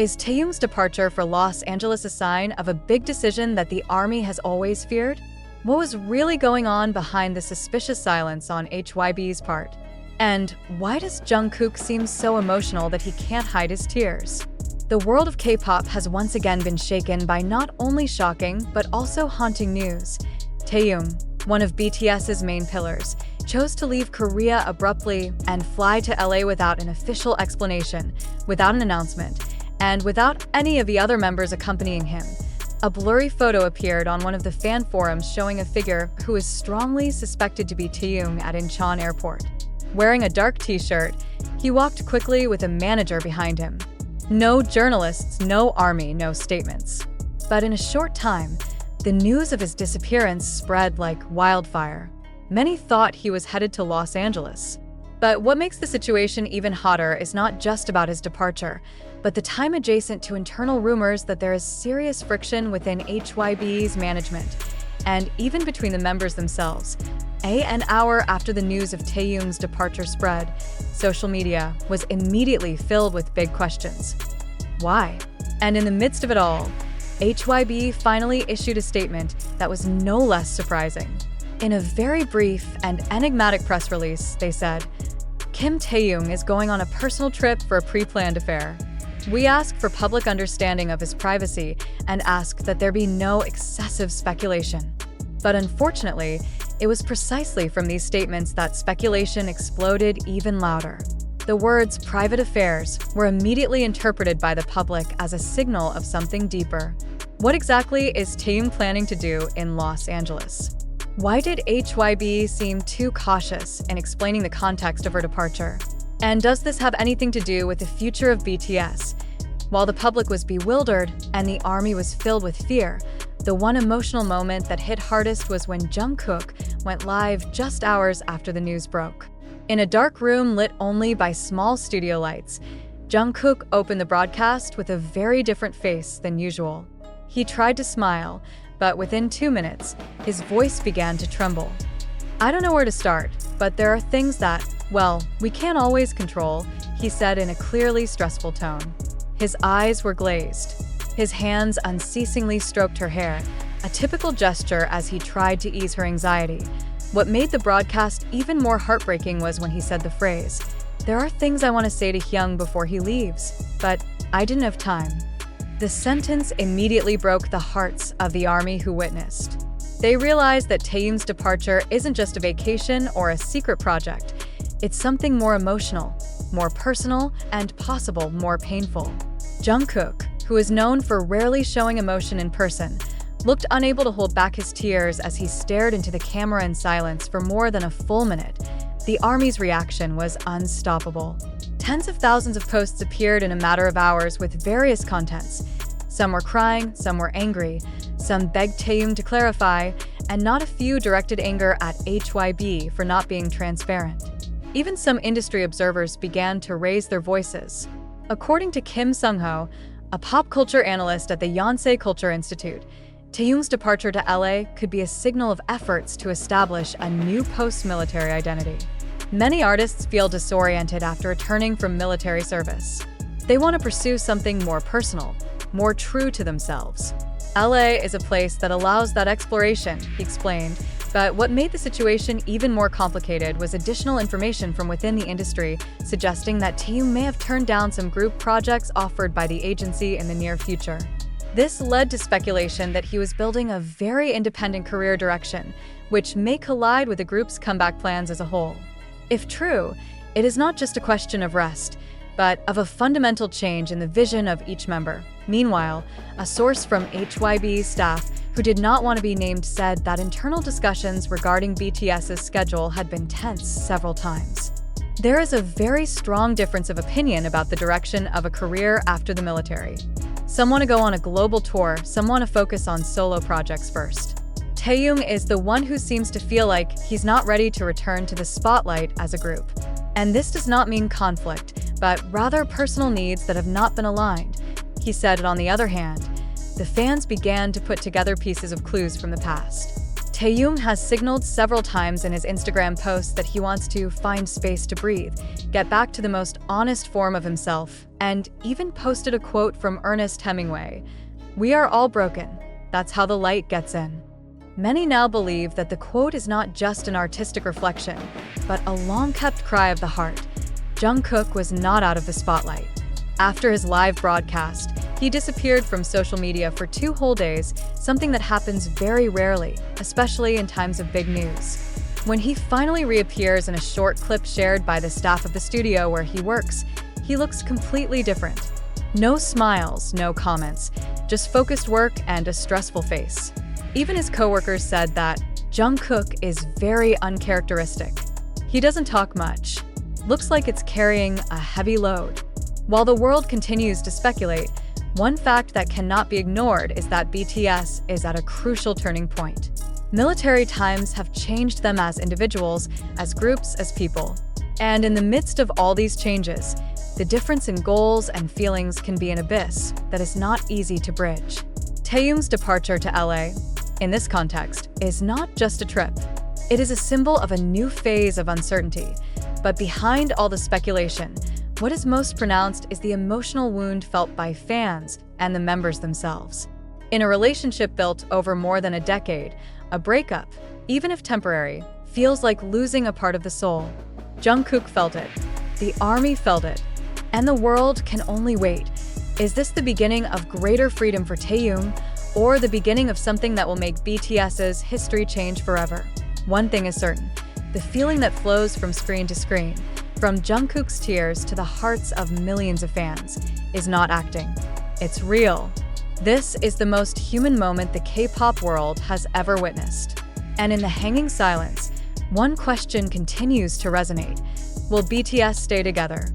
Is Taehyung's departure for Los Angeles a sign of a big decision that the ARMY has always feared? What was really going on behind the suspicious silence on HYBE's part? And why does Jungkook seem so emotional that he can't hide his tears? The world of K-pop has once again been shaken by not only shocking but also haunting news. Taehyung, one of BTS's main pillars, chose to leave Korea abruptly and fly to LA without an official explanation, without an announcement, and without any of the other members accompanying him. A blurry photo appeared on one of the fan forums showing a figure who is strongly suspected to be Taehyung at Incheon Airport. Wearing a dark t-shirt, he walked quickly with a manager behind him. No journalists, no ARMY, no statements. But in a short time, the news of his disappearance spread like wildfire. Many thought he was headed to Los Angeles. But what makes the situation even hotter is not just about his departure, but the time adjacent to internal rumors that there is serious friction within HYBE's management, and even between the members themselves. An hour after the news of Taehyung's departure spread, social media was immediately filled with big questions. Why? And in the midst of it all, HYBE finally issued a statement that was no less surprising. In a very brief and enigmatic press release, they said, "Kim Taehyung is going on a personal trip for a pre-planned affair. We ask for public understanding of his privacy and ask that there be no excessive speculation." But unfortunately, it was precisely from these statements that speculation exploded even louder. The words "private affairs" were immediately interpreted by the public as a signal of something deeper. What exactly is Taehyung planning to do in Los Angeles? Why did HYBE seem too cautious in explaining the context of her departure? And does this have anything to do with the future of BTS? While the public was bewildered and the ARMY was filled with fear, the one emotional moment that hit hardest was when Jungkook went live just hours after the news broke. In a dark room lit only by small studio lights, Jungkook opened the broadcast with a very different face than usual. He tried to smile, but within 2 minutes, his voice began to tremble. "I don't know where to start, but there are things that, well, we can't always control," he said in a clearly stressful tone. His eyes were glazed. His hands unceasingly stroked her hair, a typical gesture as he tried to ease her anxiety. What made the broadcast even more heartbreaking was when he said the phrase, "There are things I want to say to Hyung before he leaves, but I didn't have time." The sentence immediately broke the hearts of the ARMY who witnessed. They realized that Taehyung's departure isn't just a vacation or a secret project. It's something more emotional, more personal, and possible more painful. Jungkook, who is known for rarely showing emotion in person, looked unable to hold back his tears as he stared into the camera in silence for more than a full minute. The ARMY's reaction was unstoppable. Tens of thousands of posts appeared in a matter of hours with various contents. Some were crying, some were angry, some begged Taehyung to clarify, and not a few directed anger at HYBE for not being transparent. Even some industry observers began to raise their voices. According to Kim Sung-ho, a pop culture analyst at the Yonsei Culture Institute, Taehyung's departure to LA could be a signal of efforts to establish a new post-military identity. Many artists feel disoriented after returning from military service. They want to pursue something more personal, more true to themselves. LA is a place that allows that exploration, he explained, but what made the situation even more complicated was additional information from within the industry suggesting that Taehyung may have turned down some group projects offered by the agency in the near future. This led to speculation that he was building a very independent career direction, which may collide with the group's comeback plans as a whole. If true, it is not just a question of rest, but of a fundamental change in the vision of each member. Meanwhile, a source from HYBE's staff, who did not want to be named, said that internal discussions regarding BTS's schedule had been tense several times. There is a very strong difference of opinion about the direction of a career after the military. Some want to go on a global tour, some want to focus on solo projects first. Taehyung is the one who seems to feel like he's not ready to return to the spotlight as a group. And this does not mean conflict, but rather personal needs that have not been aligned. He said, on the other hand, the fans began to put together pieces of clues from the past. Taehyung has signaled several times in his Instagram posts that he wants to find space to breathe, get back to the most honest form of himself, and even posted a quote from Ernest Hemingway: "We are all broken. That's how the light gets in." Many now believe that the quote is not just an artistic reflection, but a long-kept cry of the heart. Jungkook was not out of the spotlight. After his live broadcast, he disappeared from social media for 2 whole days, something that happens very rarely, especially in times of big news. When he finally reappears in a short clip shared by the staff of the studio where he works, he looks completely different. No smiles, no comments, just focused work and a stressful face. Even his coworkers said that Jungkook is very uncharacteristic. He doesn't talk much. Looks like it's carrying a heavy load. While the world continues to speculate, one fact that cannot be ignored is that BTS is at a crucial turning point. Military times have changed them as individuals, as groups, as people. And in the midst of all these changes, the difference in goals and feelings can be an abyss that is not easy to bridge. Taehyung's departure to LA, in this context, is not just a trip. It is a symbol of a new phase of uncertainty. But behind all the speculation, what is most pronounced is the emotional wound felt by fans and the members themselves. In a relationship built over more than a decade, a breakup, even if temporary, feels like losing a part of the soul. Jungkook felt it, the ARMY felt it, and the world can only wait. Is this the beginning of greater freedom for Taehyung, or the beginning of something that will make BTS's history change forever? One thing is certain: the feeling that flows from screen to screen, from Jungkook's tears to the hearts of millions of fans, is not acting. It's real. This is the most human moment the K-pop world has ever witnessed. And in the hanging silence, one question continues to resonate: will BTS stay together?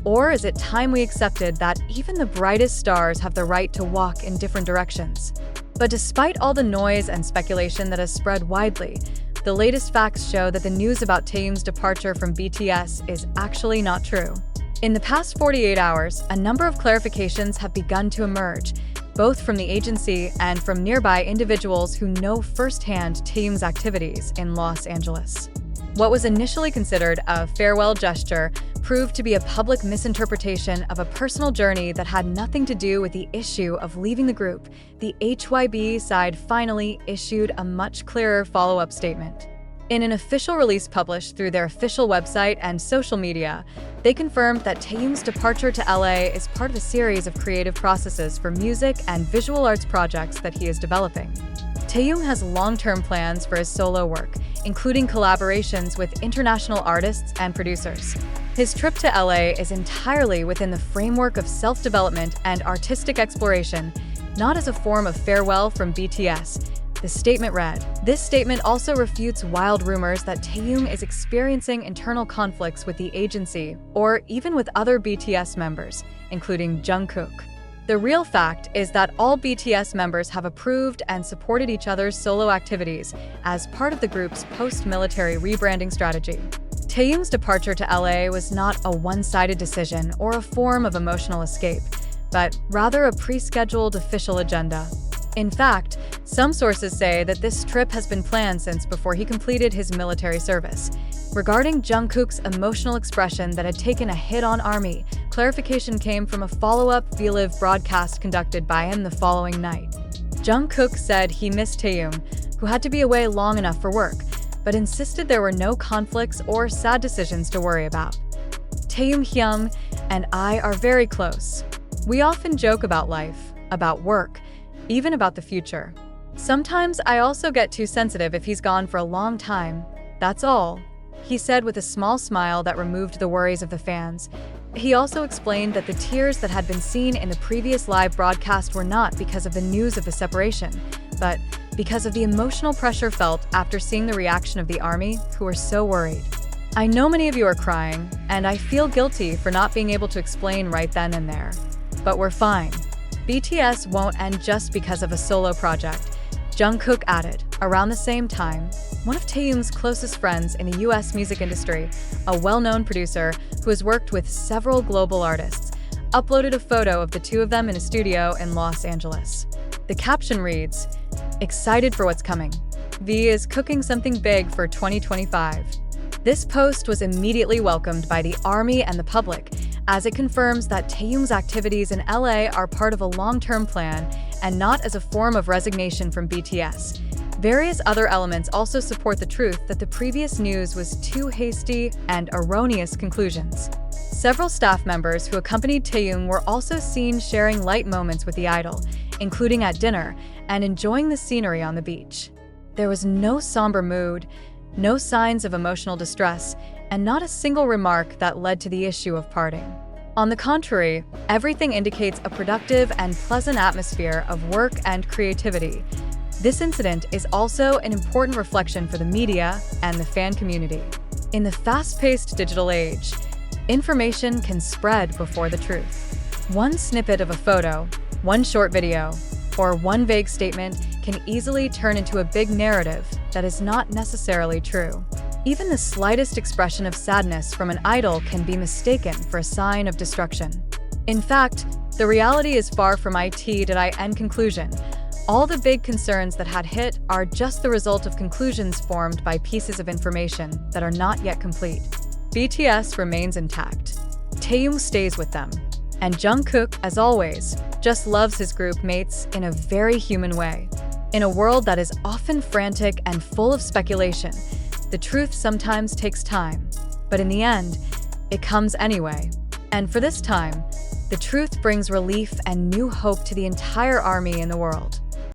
Or is it time we accepted that even the brightest stars have the right to walk in different directions? But despite all the noise and speculation that has spread widely, the latest facts show that the news about Taehyung's departure from BTS is actually not true. In the past 48 hours, a number of clarifications have begun to emerge, both from the agency and from nearby individuals who know firsthand Taehyung's activities in Los Angeles. What was initially considered a farewell gesture proved to be a public misinterpretation of a personal journey that had nothing to do with the issue of leaving the group. The HYBE side finally issued a much clearer follow-up statement. In an official release published through their official website and social media, they confirmed that Taehyung's departure to LA is part of a series of creative processes for music and visual arts projects that he is developing. Taehyung has long-term plans for his solo work, including collaborations with international artists and producers. His trip to LA is entirely within the framework of self-development and artistic exploration, not as a form of farewell from BTS. The statement read. This statement also refutes wild rumors that Taehyung is experiencing internal conflicts with the agency or even with other BTS members, including Jungkook. The real fact is that all BTS members have approved and supported each other's solo activities as part of the group's post-military rebranding strategy. Taehyung's departure to LA was not a one-sided decision or a form of emotional escape, but rather a pre-scheduled official agenda. In fact, some sources say that this trip has been planned since before he completed his military service. Regarding Jungkook's emotional expression that had taken a hit on ARMY, clarification came from a follow-up VLive broadcast conducted by him the following night. Jungkook said he missed Taehyung, who had to be away long enough for work, but insisted there were no conflicts or sad decisions to worry about. Taehyung and I are very close. We often joke about life, about work, even about the future. Sometimes I also get too sensitive if he's gone for a long time. That's all, he said with a small smile that removed the worries of the fans. He also explained that the tears that had been seen in the previous live broadcast were not because of the news of the separation, but because of the emotional pressure felt after seeing the reaction of the ARMY, who were so worried. I know many of you are crying, and I feel guilty for not being able to explain right then and there. But we're fine. BTS won't end just because of a solo project, Jungkook added. Around the same time, one of Taehyung's closest friends in the US music industry, a well-known producer who has worked with several global artists, uploaded a photo of the two of them in a studio in Los Angeles. The caption reads, excited for what's coming. V is cooking something big for 2025. This post was immediately welcomed by the ARMY and the public, as it confirms that Taehyung's activities in LA are part of a long-term plan and not as a form of resignation from BTS. Various other elements also support the truth that the previous news was too hasty and erroneous conclusions. Several staff members who accompanied Taehyung were also seen sharing light moments with the idol, including at dinner and enjoying the scenery on the beach. There was no somber mood, no signs of emotional distress, and not a single remark that led to the issue of parting. On the contrary, everything indicates a productive and pleasant atmosphere of work and creativity. This incident is also an important reflection for the media and the fan community. In the fast-paced digital age, information can spread before the truth. One snippet of a photo, one short video, or one vague statement can easily turn into a big narrative that is not necessarily true. Even the slightest expression of sadness from an idol can be mistaken for a sign of destruction. In fact, the reality is far from it.in conclusion. All the big concerns that had hit are just the result of conclusions formed by pieces of information that are not yet complete. BTS remains intact. Taehyung stays with them. And Jungkook, as always, just loves his group mates in a very human way. In a world that is often frantic and full of speculation, the truth sometimes takes time, but in the end, it comes anyway. And for this time, the truth brings relief and new hope to the entire ARMY in the world.